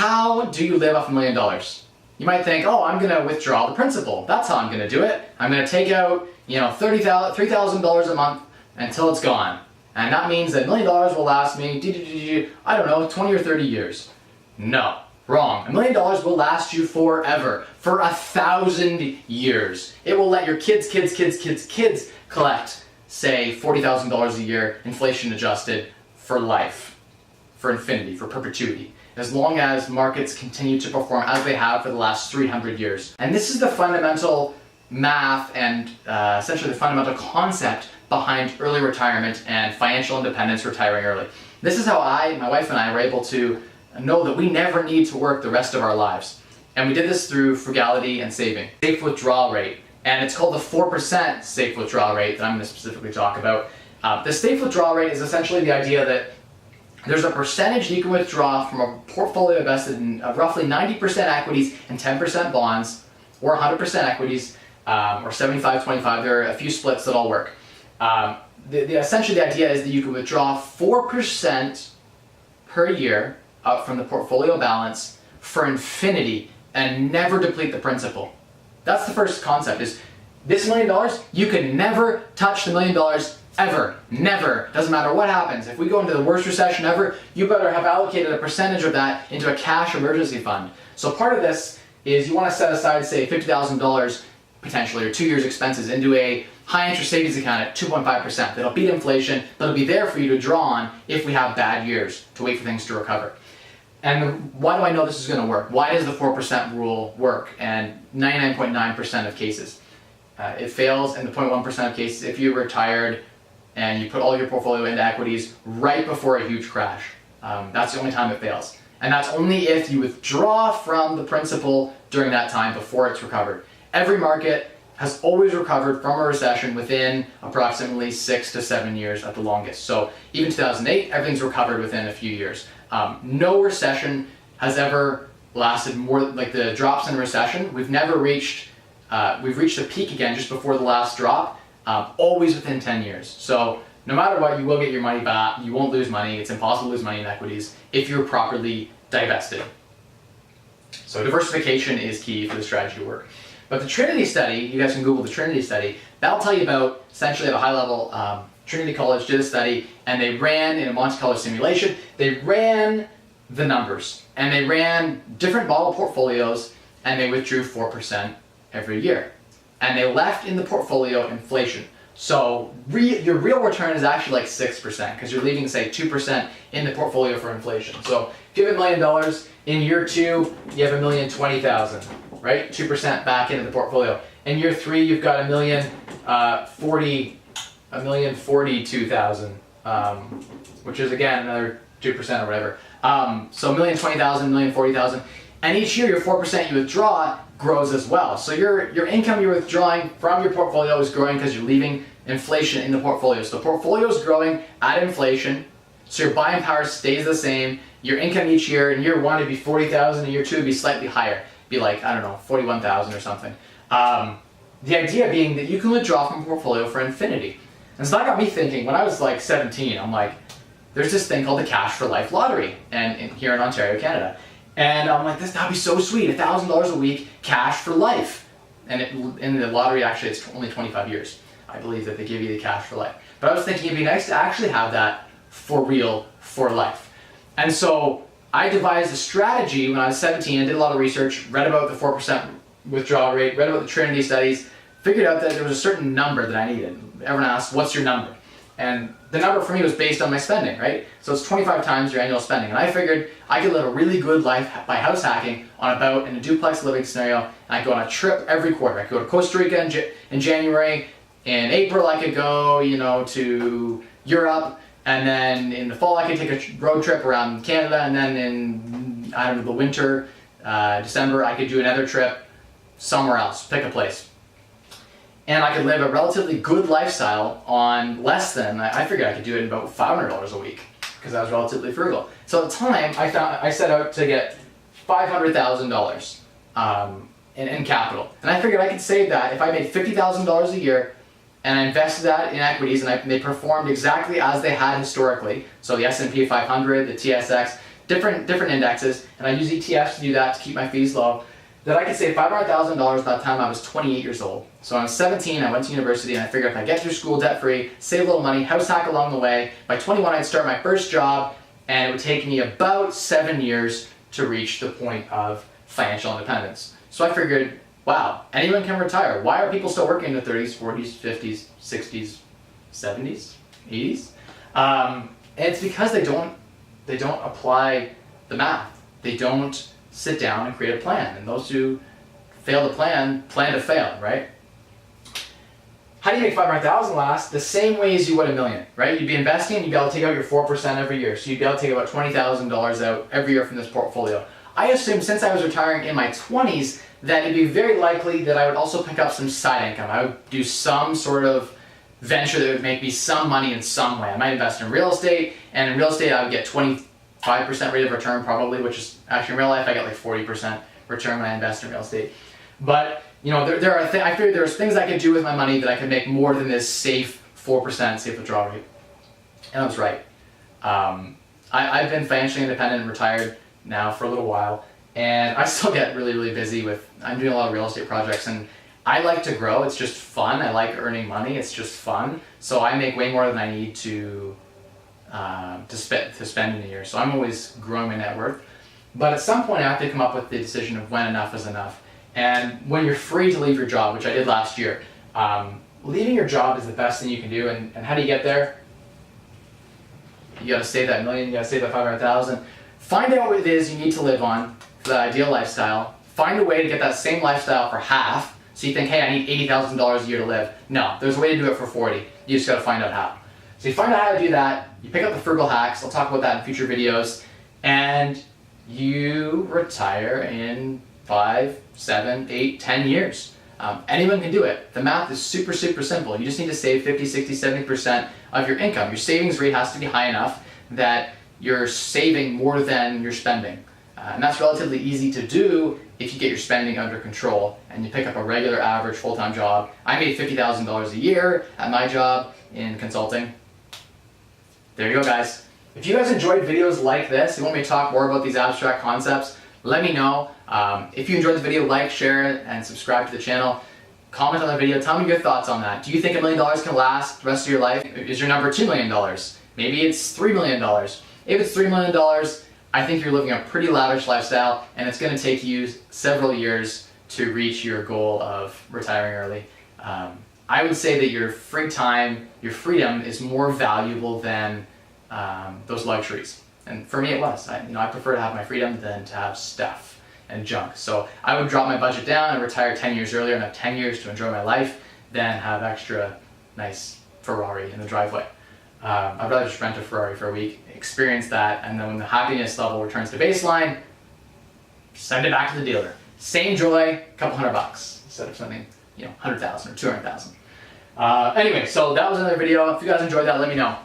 How do you live off $1 million? You might think, oh, I'm going to withdraw the principal. That's how I'm going to do it. I'm going to take out, $3,000 a month until it's gone. And that means that $1 million will last me, I don't know, 20 or 30 years. No, wrong. $1 million will last you forever, for 1,000 years. It will let your kids collect, say, $40,000 a year, inflation adjusted, for life, for infinity, for perpetuity, as long as markets continue to perform as they have for the last 300 years. And this is the fundamental math and essentially the fundamental concept behind early retirement and financial independence, retiring early. This is how my wife and I were able to know that we never need to work the rest of our lives. And we did this through frugality and saving. Safe withdrawal rate, and it's called the 4% safe withdrawal rate that I'm going to specifically talk about. The safe withdrawal rate is essentially the idea that there's a percentage you can withdraw from a portfolio invested in roughly 90% equities and 10% bonds, or 100% equities, or 75-25. There are a few splits that all work. Essentially the idea is that you can withdraw 4% per year out from the portfolio balance for infinity and never deplete the principal. That's the first concept, is this $1 million, you can never touch the $1 million ever. Never. Doesn't matter what happens. If we go into the worst recession ever, you better have allocated a percentage of that into a cash emergency fund. So part of this is you want to set aside, say, $50,000 potentially, or 2 years expenses, into a high interest savings account at 2.5%. That'll beat inflation. That'll be there for you to draw on if we have bad years, to wait for things to recover. And why do I know this is going to work? Why does the 4% rule work? And 99.9% of cases. It fails in the 0.1% of cases if you retired and you put all your portfolio into equities right before a huge crash. That's the only time it fails. And that's only if you withdraw from the principal during that time before it's recovered. Every market has always recovered from a recession within approximately 6 to 7 years at the longest. So even 2008, everything's recovered within a few years. No recession has ever lasted more, like the drops in a recession. We've never reached, we've reached a peak again just before the last drop, always within 10 years. So no matter what, you will get your money back. You won't lose money. It's impossible to lose money in equities if you're properly divested. So diversification is key for the strategy to work. But the Trinity Study, you guys can Google the Trinity Study, that'll tell you about, essentially at a high level, Trinity College did a study, and they ran in a Monte Carlo simulation, they ran the numbers, and they ran different model portfolios, and they withdrew 4% every year. And they left in the portfolio inflation. So your real return is actually like 6%, because you're leaving, say, 2% in the portfolio for inflation. So if you have $1 million, in year 2, you have $1,020,000, right? 2% back into the portfolio. In year 3, you've got $1,042,000, which is again another 2% or whatever. So $1,020,000, $1,040,000, and each year your 4% you withdraw grows as well. So your income you're withdrawing from your portfolio is growing because you're leaving inflation in the portfolio. So the portfolio is growing at inflation, so your buying power stays the same. Your income each year, in year 1 it'd be $40,000, in year 2 it'd be slightly higher. It'd be like, I don't know, $41,000 or something. The idea being that you can withdraw from a portfolio for infinity. And so that got me thinking, when I was like 17, I'm like, there's this thing called the Cash for Life lottery, and here in Ontario, Canada. And I'm like, that'd be so sweet, $1,000 a week, cash for life. And in the lottery, actually, it's only 25 years. I believe that they give you the cash for life. But I was thinking it'd be nice to actually have that for real, for life. And so I devised a strategy when I was 17, I did a lot of research, read about the 4% withdrawal rate, read about the Trinity studies, figured out that there was a certain number that I needed. Everyone asks, what's your number? And the number for me was based on my spending, right? So it's 25 times your annual spending. And I figured I could live a really good life by house hacking on a boat in a duplex living scenario. And I go on a trip every quarter. I could go to Costa Rica in January. In April, I could go, to Europe. And then in the fall, I could take a road trip around Canada. And then in, the winter, December, I could do another trip somewhere else, pick a place. And I could live a relatively good lifestyle on less than, I figured I could do it in about $500 a week because I was relatively frugal. So at the time, I set out to get $500,000 in capital. And I figured I could save that if I made $50,000 a year and I invested that in equities and they performed exactly as they had historically. So the S&P 500, the TSX, different indexes, and I use ETFs to do that to keep my fees low, that I could save $500,000 by the time I was 28 years old. So when I was 17, I went to university, and I figured if I get through school debt-free, save a little money, house hack along the way, by 21 I'd start my first job, and it would take me about 7 years to reach the point of financial independence. So I figured, wow, anyone can retire. Why are people still working in the 30s, 40s, 50s, 60s, 70s, 80s? It's because they don't apply the math. They don't sit down and create a plan. And those who fail to plan to fail, right? How do you make $500,000 last? The same way as you would $1 million, right? You'd be investing and you'd be able to take out your 4% every year. So you'd be able to take about $20,000 out every year from this portfolio. I assumed since I was retiring in my 20s that it'd be very likely that I would also pick up some side income. I would do some sort of venture that would make me some money in some way. I might invest in real estate, and in real estate I would get 25% rate of return probably, which is actually in real life I get like 40% return when I invest in real estate. But you know, I figured there's things I could do with my money that I could make more than this safe 4% safe withdrawal rate. And I was right. I've been financially independent and retired now for a little while, and I still get really, really busy I'm doing a lot of real estate projects, and I like to grow. It's just fun. I like earning money. It's just fun. So I make way more than I need to spend in a year. So I'm always growing my net worth. But at some point I have to come up with the decision of when enough is enough. And when you're free to leave your job, which I did last year, leaving your job is the best thing you can do. And how do you get there? You gotta save that million, you gotta save that 500,000. Find out what it is you need to live on for that ideal lifestyle. Find a way to get that same lifestyle for half. So you think, hey, I need $80,000 a year to live. No, there's a way to do it for 40. You just gotta find out how. So you find out how to do that, you pick up the frugal hacks, I'll talk about that in future videos, and you retire in 5, 7, 8, 10 years. Anyone can do it. The math is super, super simple. You just need to save 50, 60, 70% of your income. Your savings rate has to be high enough that you're saving more than you're spending. And that's relatively easy to do if you get your spending under control and you pick up a regular average full-time job. I made $50,000 a year at my job in consulting. There you go, guys. If you guys enjoyed videos like this, you want me to talk more about these abstract concepts, let me know. If you enjoyed the video, like, share, and subscribe to the channel. Comment on the video, tell me your thoughts on that. Do you think $1 million can last the rest of your life? Is your number $2 million? Maybe it's $3 million. If it's $3 million, I think you're living a pretty lavish lifestyle, and it's going to take you several years to reach your goal of retiring early. I would say that your free time, your freedom is more valuable than those luxuries. And for me it was. I prefer to have my freedom than to have stuff and junk. So I would drop my budget down and retire 10 years earlier and have 10 years to enjoy my life than have extra nice Ferrari in the driveway. I'd rather just rent a Ferrari for a week, experience that, and then when the happiness level returns to baseline, send it back to the dealer. Same joy, a couple $100 instead of something, 100,000 or 200,000. Anyway, so that was another video. If you guys enjoyed that, let me know.